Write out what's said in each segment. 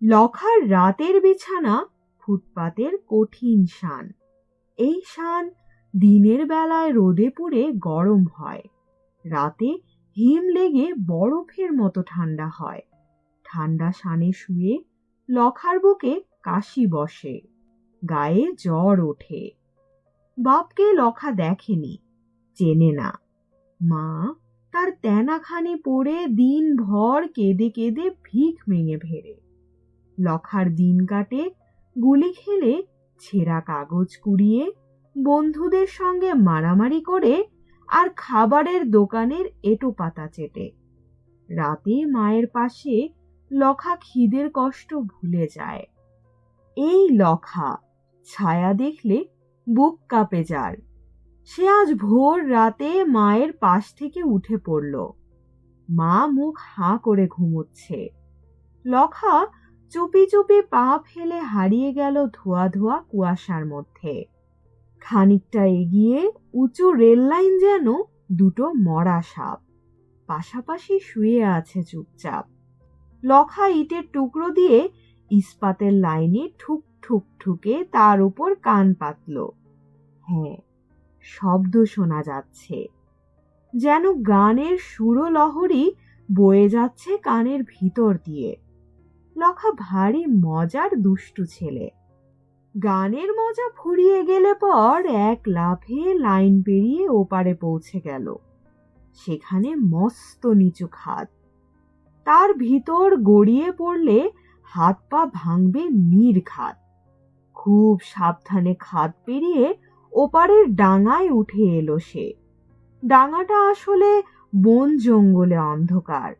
লখার রাতের বিছানা ফুটপাতের কঠিন শান। এই শান দিনের বেলায় রোদে পুড়ে গরম হয়, রাতে হিম লেগে বরফের মতো ঠান্ডা হয়। ঠান্ডা শানে শুয়ে লখার বুকে কাশি বসে, গায়ে জ্বর ওঠে। বাপকে লখা দেখেনি, চেনে না। মা তার তেনাখানে পড়ে দিনভর কেঁদে কেঁদে ভিখ মেঙে ফেরে। লখার দিন কাটে গুলি খেলে, ছেঁড়া কাগজ কুড়িয়ে, বন্ধুদের সঙ্গে মারামারি করে, আর খাবারের দোকানের এঁটো পাতা চেটে। রাতে মায়ের পাশে লখা খিদের কষ্ট ভুলে যায়। এই লখা ছায়া দেখলে বুক কাঁপে যার। সে আজ ভোর রাতে মায়ের পাশ থেকে উঠে পড়ল। মা মুখ হাঁ করে ঘুমোচ্ছে। লখা চুপি চুপি পা ফেলে হারিয়ে গেল ধোয়া ধোয়া কুয়াশার মধ্যে। খানিকটা এগিয়ে উঁচু রেল লাইন যেন দুটো মরা সাপ পাশাপাশি শুয়ে আছে চুপচাপ। লখা ইটের টুকরো দিয়ে ইস্পাতের লাইনে ঠুক ঠুক ঠুকে তার উপর কান পাতল। হ্যাঁ, শব্দ শোনা যাচ্ছে, যেন গানের সুরলহরী বয়ে যাচ্ছে কানের ভিতর দিয়ে। লখা ভারী মজার দুষ্টু ছেলে। গানের মজা ফুরিয়ে গেলে পর এক লাফে লাইন পেরিয়ে ওপারে পৌঁছে গেল। সেখানে মস্ত নিচু খাদ। তার ভিতর গড়িয়ে পড়লে হাত পা ভাঙবে নির্ঘাত। খুব সাবধানে খাদ পেরিয়ে ওপারের ডাঙায় উঠে এলো সে। ডাঙাটা আসলে বন জঙ্গলে অন্ধকার।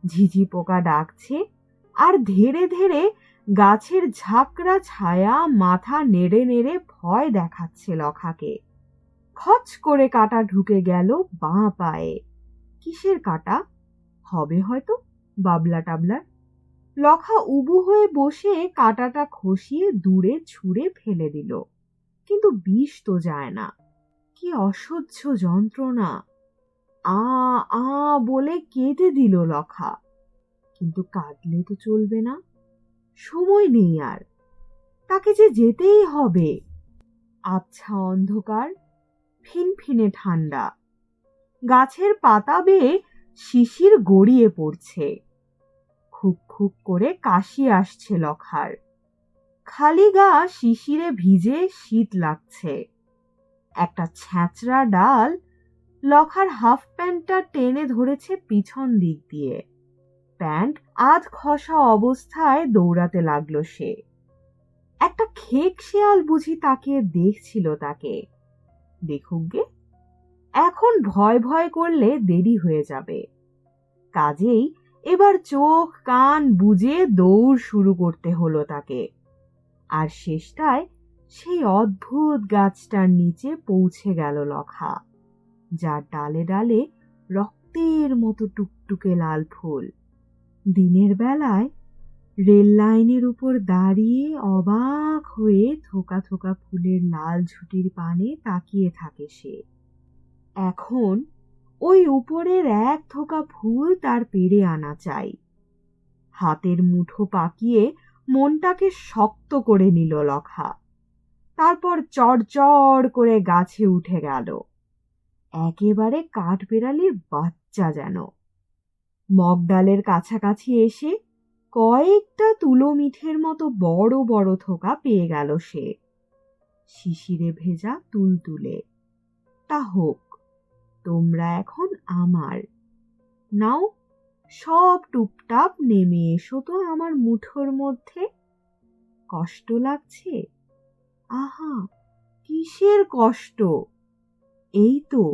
ঝিঝি পোকা ডাকছে, আর ধীরে ধীরে গাছের ঝাঁকড়া ছায়া মাথা নেড়ে নেড়ে ভয় দেখাচ্ছে লখাকে। খচ করে কাঁটা ঢুকে গেল বাঁ পায়ে। কিসের কাঁটা হবে, হয়তো বাবলা টাবলার। লখা উবু হয়ে বসে কাঁটাটা খসিয়ে দূরে ছুঁড়ে ফেলে দিল, কিন্তু বিষ তো যায় না। কি অসহ্য যন্ত্রণা! আ আ বলে কেঁদে দিল লখা। কিন্তু কাঁদলে তো চলবে না, সময় নেই আর। তাকে যে যেতেই হবে। আবছা অন্ধকার, ফিনফিনে ঠান্ডা। গাছের পাতা বেয়ে শিশির গড়িয়ে পড়ছে। খুক খুক করে কাশি আসছে লখার। খালি গা শিশিরে ভিজে শীত লাগছে। একটা ছ্যাঁচড়া ডাল লখার হাফ প্যান্টটা টেনে ধরেছে পিছন দিক দিয়ে। প্যান্ট আধ খসা অবস্থায় দৌড়াতে লাগলো সে। একটা খেক শেয়াল বুঝি তাকিয়ে দেখছিল তাকে। দেখুক গে, এখন ভয় ভয় করলে দেরি হয়ে যাবে। কাজেই এবার চোখ কান বুজে দৌড় শুরু করতে হলো তাকে। আর শেষটায় সেই অদ্ভুত গাছটার নিচে পৌঁছে গেল লখা, যার ডালে ডালে রক্তের মতো টুকটুকে লাল ফুল। দিনের বেলায় রেল লাইনের উপর দাঁড়িয়ে অবাক হয়ে থোকা থোকা ফুলের লাল ঝুঁটির পানে তাকিয়ে থাকে সে। এখন ওই উপরের এক থোকা ফুল তার পেড়ে আনা চাই। হাতের মুঠো পাকিয়ে মনটাকে শক্ত করে নিল লখা। তারপর চড়চড় করে গাছে উঠে গেল, একেবারে কাঠবেড়ালির বাচ্চা যেন। মগডালের কাছাকাছি এসে কয়েকটা তুলো মিঠের মতো বড় বড় থোকা পেয়ে গেল সে। শিশিরে ভেজা তুলতুলে। তা হোক, তোমরা এখন আমার। নাও, সব টুপটাপ নেমে এসো তো আমার মুঠোর মধ্যে। কষ্ট লাগছে? আহা, কিসের কষ্ট! এই তো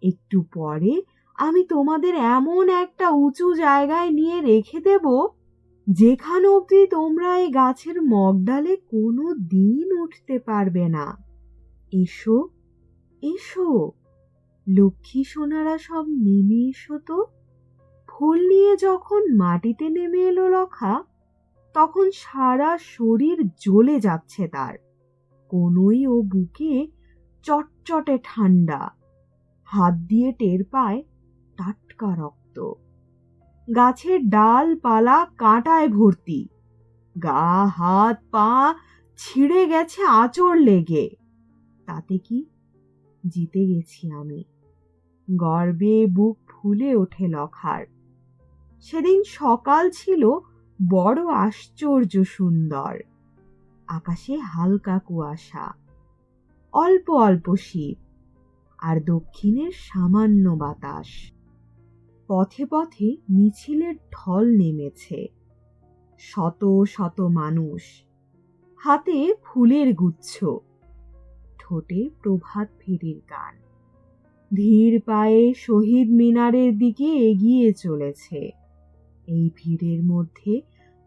একটু পরে আমি তোমাদের এমন একটা উঁচু জায়গায় নিয়ে রেখে দেব, যেখানে অবধি তোমরা এই গাছের মগডালে কোনো দিন উঠতে পারবে না। এসো এসো, লক্ষ্মী সোনারা সব নেমে এসো তো। ফুল নিয়ে যখন মাটিতে নেমে এলো লখা, তখন সারা শরীর জ্বলে যাচ্ছে তার। কোনোই ও বুকে চটচটে ঠান্ডা। হাত দিয়ে টের পায় টাটকা রক্ত। গাছের ডাল পালা কাঁটায় ভর্তি। গা হাত পা ছিঁড়ে গেছে আঁচড় লেগে। তাতে কি, জিতে গেছি আমি। গর্বে বুক ফুলে ওঠে লখার। সেদিন সকাল ছিল বড় আশ্চর্য সুন্দর। আকাশে হালকা কুয়াশা, অল্প অল্প শীত, আর দক্ষিণের সামান্য বাতাস। পথে পথে মিছিলের ঢল নেমেছে। শত শত মানুষ, হাতে ফুলের গুচ্ছ, ঠোঁটে প্রভাত ফেরির গান। ধীর পায়ে শহীদ মিনারের দিকে এগিয়ে চলেছে। এই ভিড়ের মধ্যে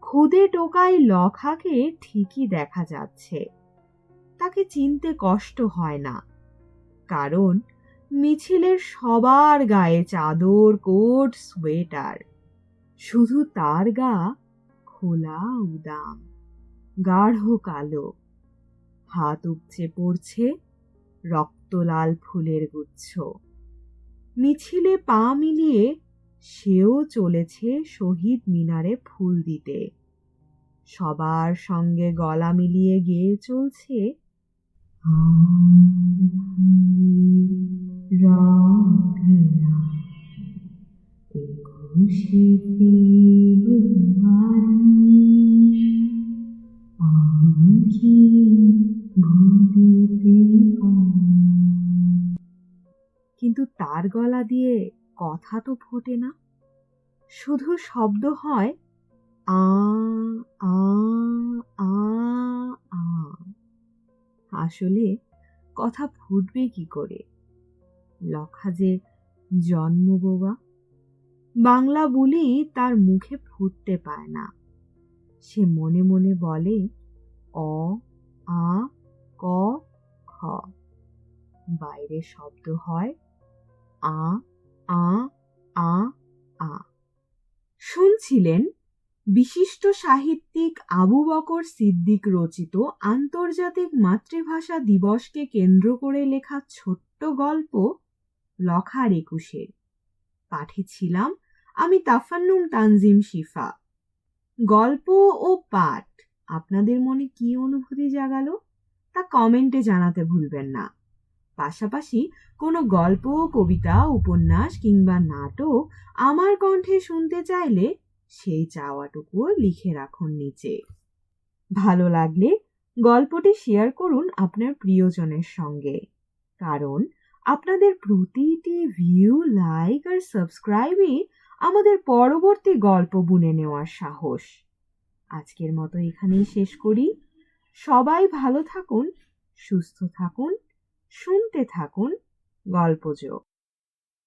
খুদে টোকাই লখাকে ঠিকই দেখা যাচ্ছে। তাকে চিনতে কষ্ট হয় না, কারণ মিছিলের সবার গায়ে চাদর, কোট, সোয়েটার। শুধু তার গা খোলা উদাম, গাঢ় কালো। হাত উপচে পড়ছে রক্তলাল ফুলের গুচ্ছ। মিছিলে পা মিলিয়ে সেও চলেছে শহীদ মিনারে ফুল দিতে। সবার সঙ্গে গলা মিলিয়ে গেয়ে চলছে, কিন্তু তার গলা দিয়ে কথা তো ফোটে না, শুধু শব্দ হয় আ আ আ আ। আসলে কথা ফুটবে কি করে? লখা যে জন্ম বোবা, বাংলা বলি তার মুখে ফুটতে পায় না। সে মনে মনে বলে অ আ ক খ। বাইরে শব্দ হয় আ আ আ আ। শুনছিলেন বিশিষ্ট সাহিত্যিক আবু বকর সিদ্দিক রচিত আন্তর্জাতিক মাতৃভাষা দিবসকে কেন্দ্র করে লেখা ছোট্ট গল্প লখার ২১। পাঠে ছিলাম আমি তাফান্নুম তানজিম শিফা। গল্প ও পাঠ আপনাদের মনে কি অনুভূতি জাগালো তা কমেন্টে জানাতে ভুলবেন না। পাশাপাশি কোনো গল্প, কবিতা, উপন্যাস কিংবা নাটক আমার কণ্ঠে শুনতে চাইলে সেই চাওয়াটুকুও লিখে রাখুন নিচে। ভালো লাগলে গল্পটি শেয়ার করুন আপনার প্রিয়জনের সঙ্গে, কারণ আপনাদের প্রতিটি ভিউ, লাইক আর সাবস্ক্রাইবই আমাদের পরবর্তী গল্প বুনে নেওয়ার সাহস। আজকের মতো এখানেই শেষ করি। সবাই ভালো থাকুন, সুস্থ থাকুন, শুনতে থাকুন গল্পযোগ।